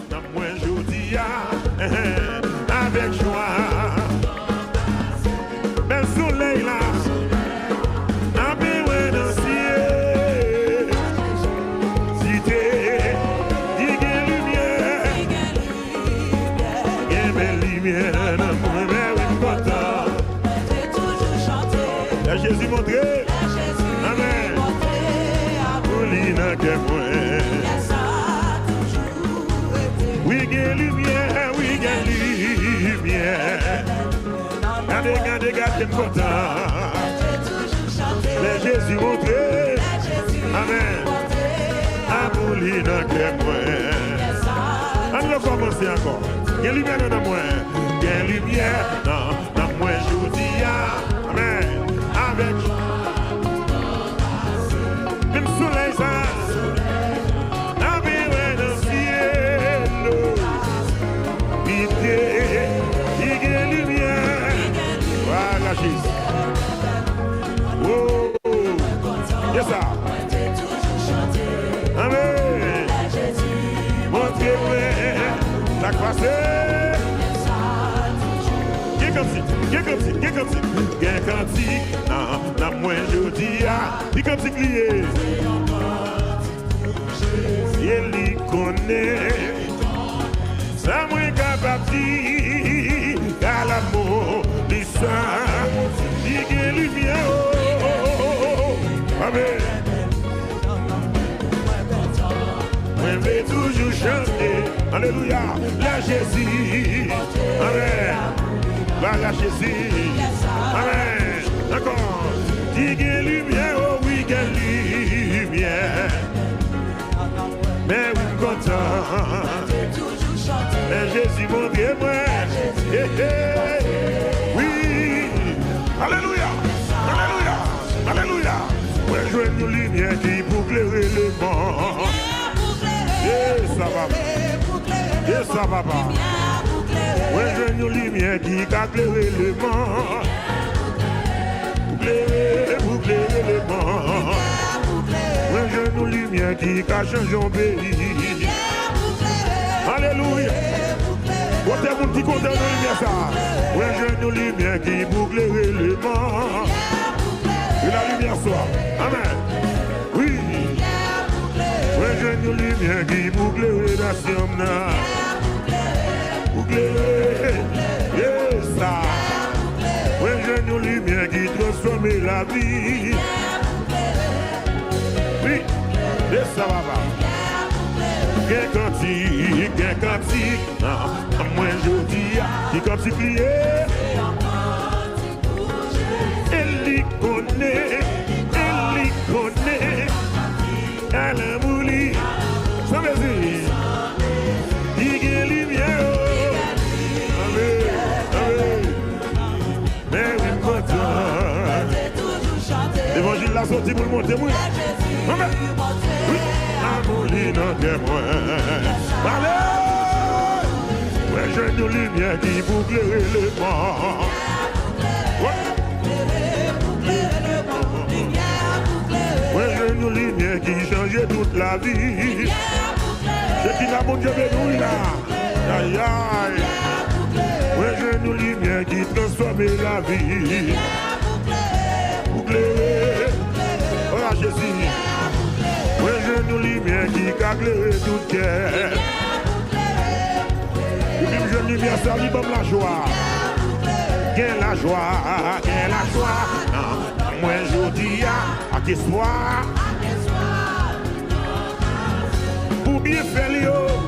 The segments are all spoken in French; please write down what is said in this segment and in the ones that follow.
dans moi aujourd'hui avec joie. Bel soleil là, n'a besoin d'un ciel. Si t'es, il y a lumière, il y a belle lumière dans moi, mais oui, content. J'ai toujours chanté. La Jésus montré, amen. Pour l'ina que moi. Oui, il y a lumière, oui, il y a lumière. Regardez, regardez, content. Mais Jésus montré, amen. Amoulina que moi. On va commencer encore. Il y a lumière dans moi. Il y a lumière dans moi, je vous dis, amen. Avec même soleil, ça. Avec le ciel. Pitié, il y a lumière. Voilà, Jésus. Oh, yes, ça. Amen. Montrez-moi la croisée. Qu'est comme si, non, moi je dis, il comme si crié. Il y connaît, ça moi capable dire, qu'à l'amour, les saints, il y a lumière. Amen. Je vais toujours chanter, alléluia, la Jésus, amen, la Jésus, amen, d'accord, dis qu'il y a lumière, oh oui, qu'il y a lumière, mais oui, content, mais Jésus mon Dieu, moi, oui, alléluia, alléluia, alléluia, moi je veux une lumière qui pour éclairer le monde. Yes, ça va. Yes, ça va pas. Ouais, j'ai une lumière qui a éclairé le monde. Pour éclairer le monde. Ouais, j'ai une lumière qui a changé un pays. Alléluia. Côté mon petit côté de lumière ça. Ouais, j'ai une lumière qui pour éclairer le monde. Et la lumière soit. Amen. Oui. Ouais, j'ai une lumière qui boucle la sienne. Boucle, yes, ça. Ouais, j'ai une lumière qui transforme la vie. Oui, yes, ça va pas. Qu'un cantique, moi je dis, qui comme si crier. Elle y connaît, elle a mouli, ça veut dire, il y a lumière, amen, amen, mais oui, content. L'évangile l'a sorti pour le monter, oui, amen, oui, amouli dans tes moins, allez, ouais, j'ai une lumière qui boucle le monde, ouais, j'ai une lumière qui change toute la vie. C'est qui n'a mon Dieu béni là. Aïe aïe. Ouais, j'ai une lumière qui transforme la vie. Bouclé. Voilà Jésus. Ouais, j'ai une lumière qui éclaire tout cœur. Et puis j'ai une lumière ça lui donne la joie. Gain la joie, gain la joie. Moi je dis à tes soirs. Pour bien faire les hauts.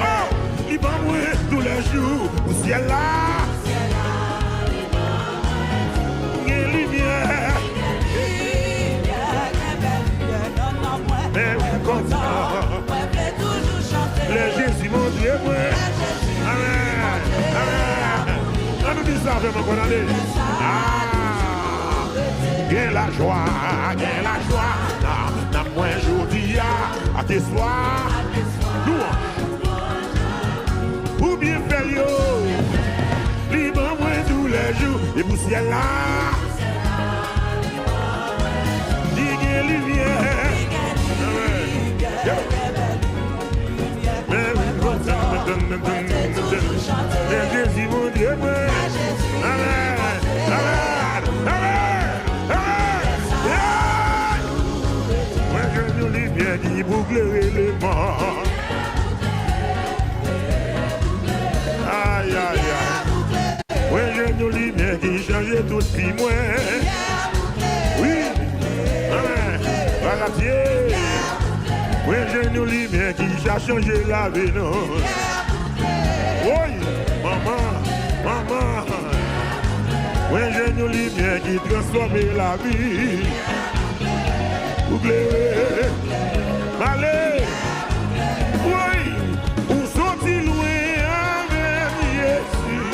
Oh, il va mourir tous les jours. Au ciel là. Il y a lumière. Mais oui, content. Les Jésus mon Dieu, moi. Amen. Amen. On nous dit ça vraiment qu'on a dit. Gain la joie, dans moi aujourd'hui à tes soirs, louange, ou bien faire yo, libre moi tous les jours, et pour ciel là, digue lumière, mais oui, mort. Aïe, aïe, aïe. Oui, j'ai une lumière qui change tout ce qui moi. Oui, Bagatier. Oui, j'ai une lumière qui a changé la vie, non. Oui, maman, maman. Oui, j'ai une lumière qui transforme la vie. Oubliez, allez. Oui, où sont-ils loin avec Jésus?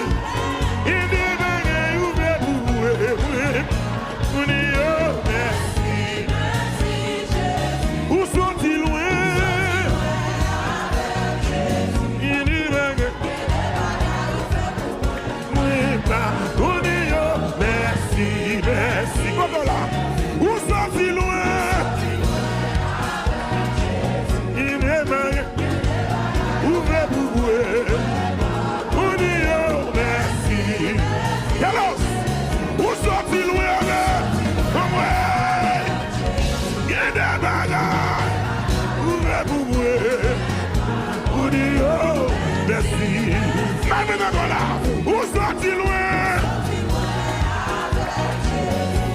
Il est venu ouvrir pour vous. Merci. Où sont-ils loin? Il est venu. Merci, merci. Comment là? Où sont-ils loin? Ouvrez pour vous. On dit oh merci. Alors, où sont-ils loin? Ouais. Il y a des bagages. Ouvrez pour vous. On dit oh merci. Maintenant là, où sont-ils loin?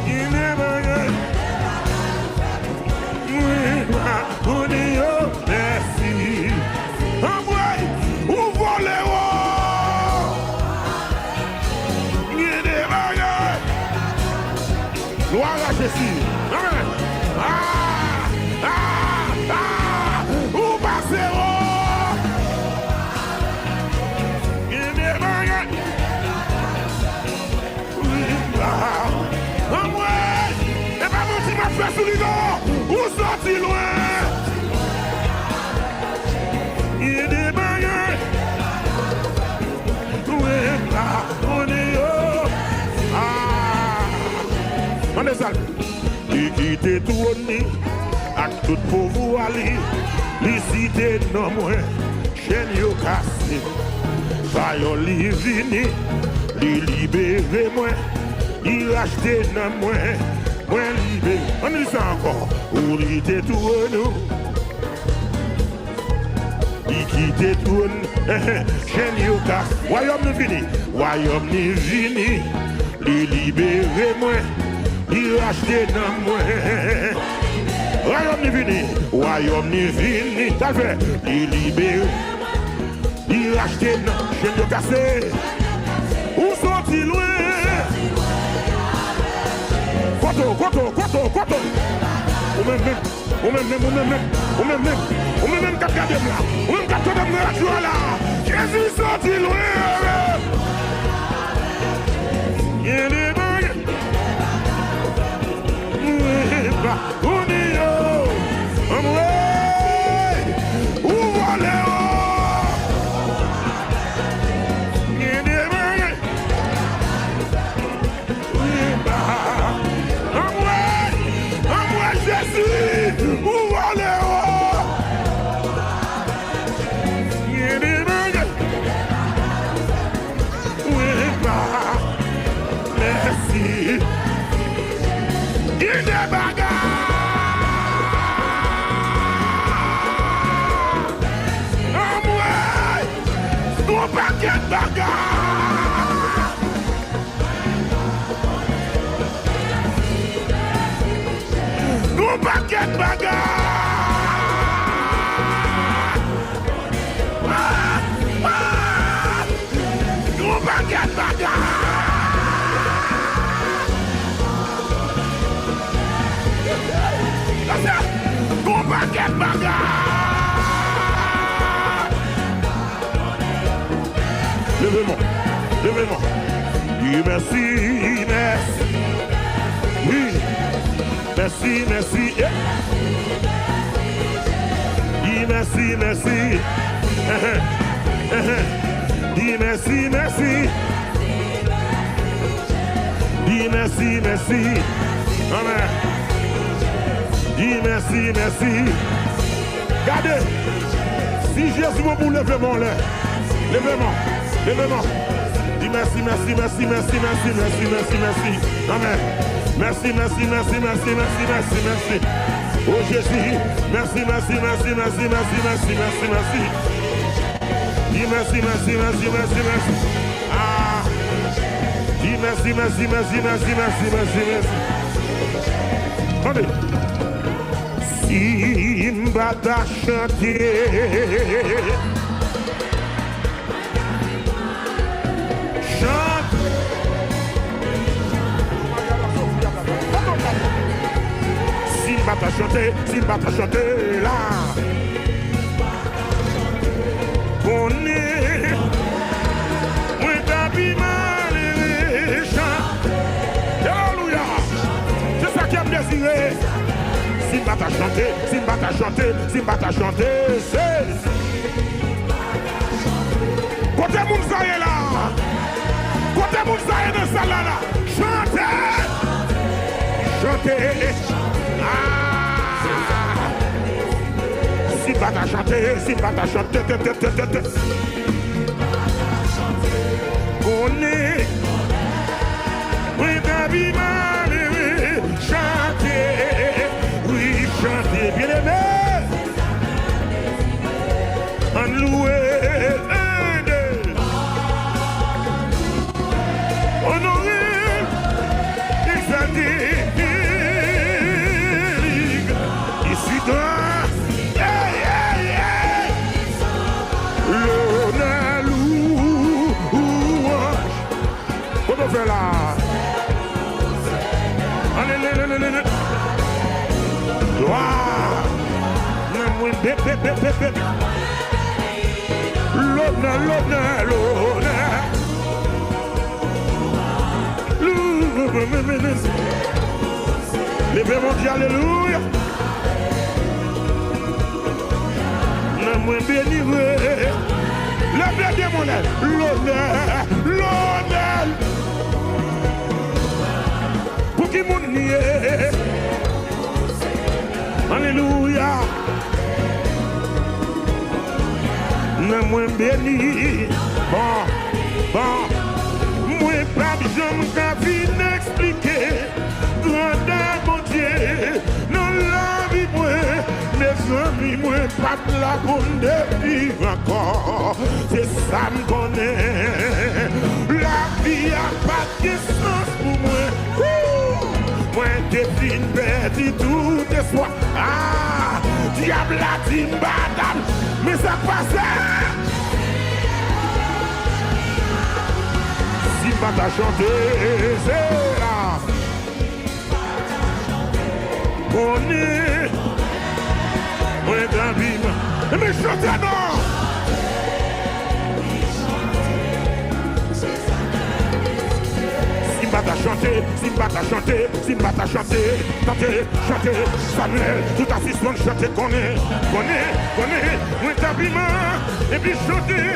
Il est bagage. Oui, on dit oh merci. Gloire à Jésus. Amen. Où passez-vous? Il est bagage. Oui, et pas mon petit m'a fait sous les dents. Où sont-ils loin? Il est bagage. Oui, on est haut. On est sale. Il quitte tout à tout pour vous aller. Les cités non moins, chaîne yo cassé. Fayon li vini, li libéré moi. Il racheté non moins libéré. On dit ça encore. Ou il quitte tout nous. Il quitte tout chaîne yo cassé. Royaume ni fini, royaume ni vini. Li libéré moi. Il racheté dans moi. Royaume ni vini, royaume ni vini. T'as fait, il libéré. Il racheté dans chaîne de cassé. Où sont-ils loin? Koto. Ou même, quatre gardes là. Ou même quatre gardes là. Jésus sont-ils loin? Il est Paquet bagarre. Gros paquet bagarre. Gros paquet bagarre. Levez-moi. Dis merci. Oui. Merci. Dis merci. Dis merci. Dis merci. Amen. Dis merci. Regardez. Si Jésus vous levez-moi là. Levez-moi. Dis merci. Amen. Merci. Oh Jésus, merci, merci, merci, merci, merci, merci, merci, merci. Dis merci, merci, merci, merci, merci. Ah. Dis merci, merci, merci, merci, merci, merci, merci. Attendez. Simba t'a chanté. Chante. Simba t'a chanté là. On est. Moi t'as mal chanté. Alléluia. C'est ça qui a désiré. Simba t'a chanté, Simba t'a chanté, Simba t'a chanté, c'est. Côté Mounsaïe là, côté Mounsaïe dans ça là, chantez, chantez. Ah. Simba t'a chanté, Simba t'a chanté, on est, oui, David malheureux, chantez. Chantez, bien aimé, en loué, honoré, exalté, ici dans, l'honneur, louange. Comment on fait là? Allez. Gloire, l'honneur. Levez mon Dieu, alléluia. Nous béni, levez mon aile, l'honneur. Pour qui mon nier. Alléluia. Non, moi béni. Bon. Moi pas jamais qu'à venir expliquer. Grandeur, mon Dieu. Non, la vie, moi. Mes amis, moi, pas de la bonne vivre encore. C'est ça me connaît. La vie a pas de sens pour moi. Moi, t'es fine, perdu tout espoir. Ah, diable a dit madame, mais ça passe. Simba t'a chanté, c'est là. On est, moi, David, mais chantez non. Simba t'a chanté, Simba t'a chanté, Simba t'a chanté, chanté, Samuel, tout assistant chanté, connaît, moi t'habillement, et puis chanter,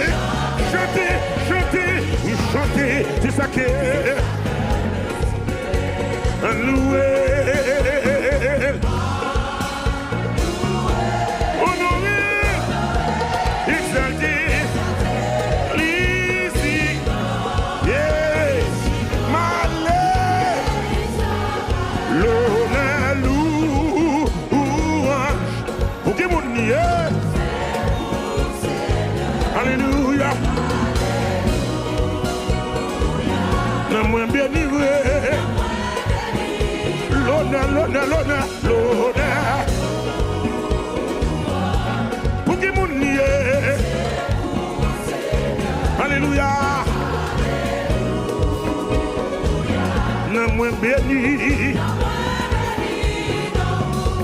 oui chanter, c'est ça qui est, loué, honoré, exalté. Alléluia. Non, moi bien livré. L'honneur. Pour qui mon nié. Alléluia. Non, moi béni.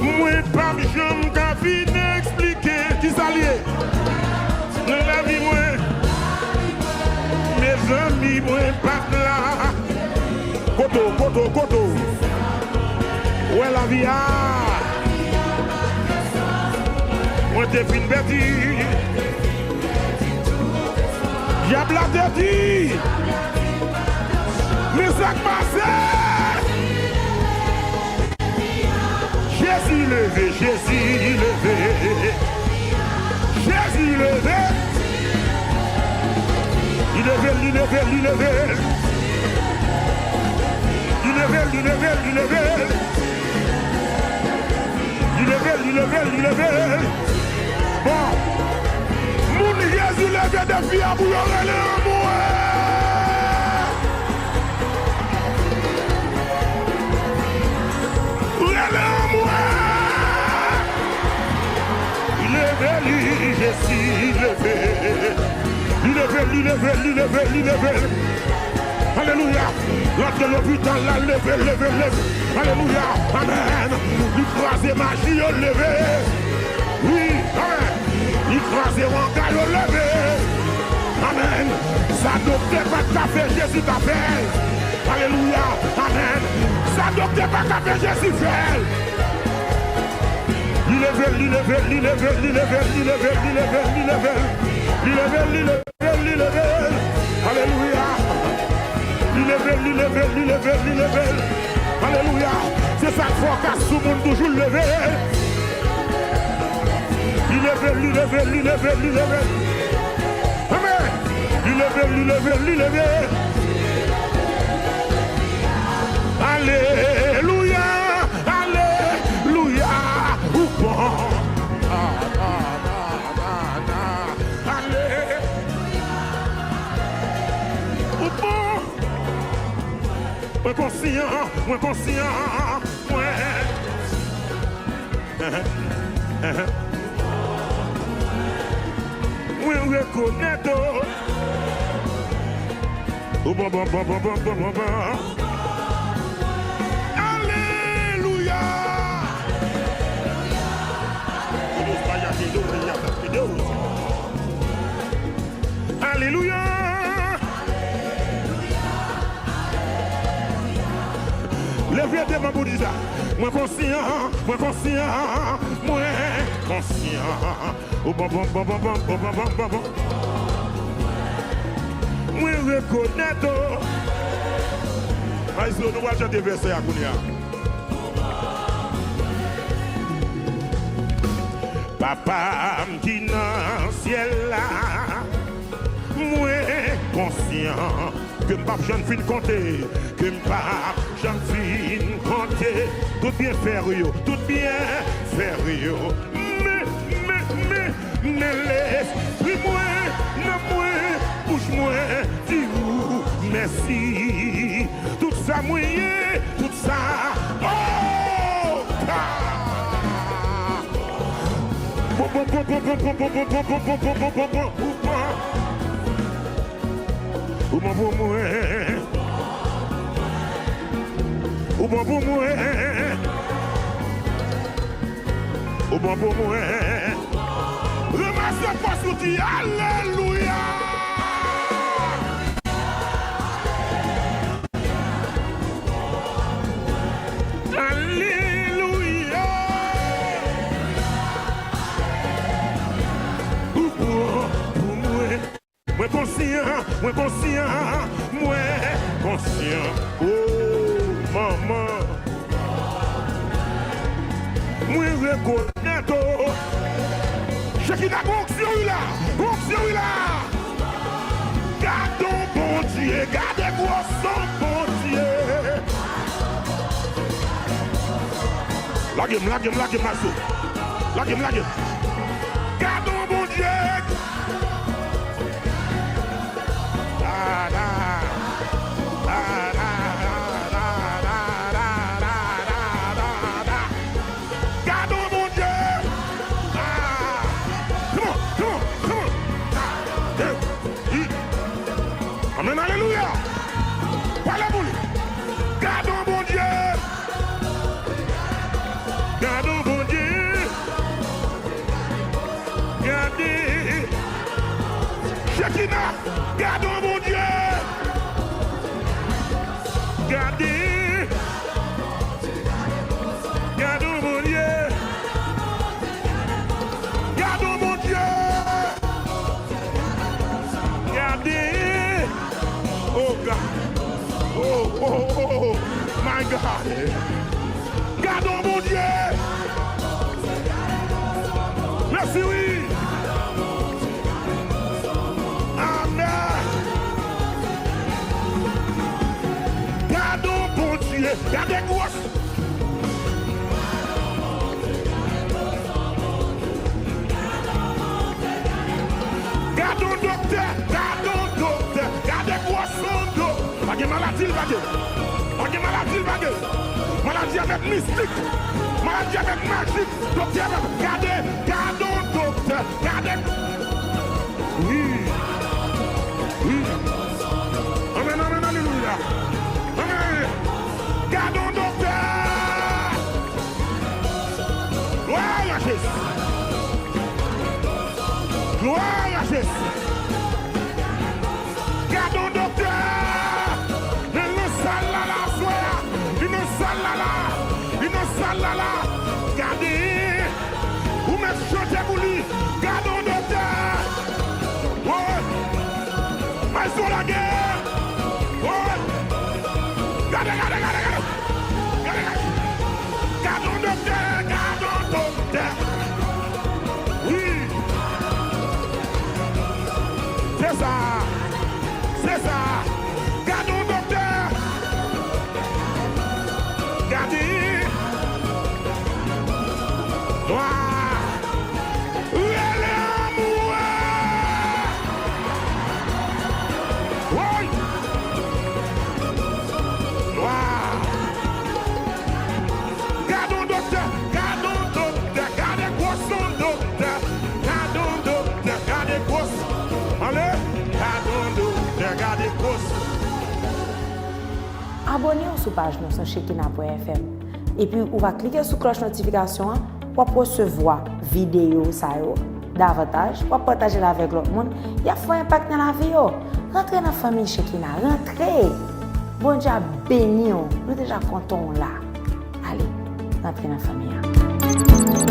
Moi pas jamais qu'à venir expliquer qui s'allie. Dans la vie, moi, mes amis, moi, pas là. Koto. Où est la vie? Moi, t'es fin bêtise. Diable a dit. Mais ça passe. Jésus levé. Jésus levé. Il il est belle. Bon. Mon Jésus lève des filles à bouillon, elle est amour. Elle est amour. Il est belle, je suis levé. Il est belle. Alléluia. L'autre de l'hôpital l'a levé. Alléluia. Amen. L'écrasé magie au levé. Oui, amen. L'écrasé wanga au levé. Amen. Ça docteur pas qu'à faire Jésus t'appelle. Alléluia. Amen. Ça docteur pas qu'à faire Jésus fait. Il est belle. Alléluia. Il est belle. Alléluia. C'est ça qu'il faut qu'à tout le monde toujours levé. Il est belle. Amen. Il est belle. Alléluia. Ou bon. Moi conscient. Oui, reconnaître. Bon. Alléluia. Alléluia. Levez des mains pour dire ça. Moi conscient. Oh bon. Moi reconnaître. Aïe, nous va chanter verset à Kounia. Papa qui dans ciel là. Moi conscient que m'pas jeune fin compter, que m'pas jeune fin compter, tout bien faire yo. Mais laisse moi, bouge-moi, dis-vous merci. Tout ça mouillé, tout ça. Oh! Ramasse pas sous dit alléluia. Alléluia. Moi conscient. Oh maman. Moi reconnaître. Chacun a onction là. Gardons bon Dieu, gardez-moi son bon Dieu. La game, Massou. La game. Gardons bon Dieu. Gardons bon Dieu. Amen, alléluia. Voilà pour lui. Gardons bon Dieu. Gardez. Chekina. Gardons bon Dieu. Gardez. Gardons bon Dieu. Gardons bon Dieu. Gardez. Oh God. Oh, my God. Gardons mon Dieu. Merci, oui. Amen. Gardons bon Dieu. Gardez-moi. Gardons docteur, gardez quoi son dos. Pas de maladie, pas de maladie, maladie avec mystique, maladie avec magique, docteur, gardons docteur, gardez. Oui. Amen, amen, alléluia. Amen. Gardons docteur. Gloire à Jésus. Gloire à Jésus. Gardons docteur. Il nous salala, soya. Il nous salala. Il nous salala. Gardez. Vous me chantez pour lui. Gardons docteur. Ouais. Mais sur la guerre. Ouais. Gardez. Gardons docteur. Oui. C'est ça. Gardons docteur. Gardez. Gloire. Où est l'amour? Oui. Gloire. Gardons docteur. Gardez quoi son docteur. Gardons docteur. Gardez quoi. Allez. Gardez quoi. Abonnez-vous sur la page sur Shekinah.fm et puis on va cliquer sur la cloche de notification pour recevoir vidéo davantage, pour partager avec l'autre monde. Il y a un impact dans la vie. Rentrez dans la famille Shekinah, rentrez. Bon Dieu béni, nous déjà contents là. Allez, rentrez dans la famille.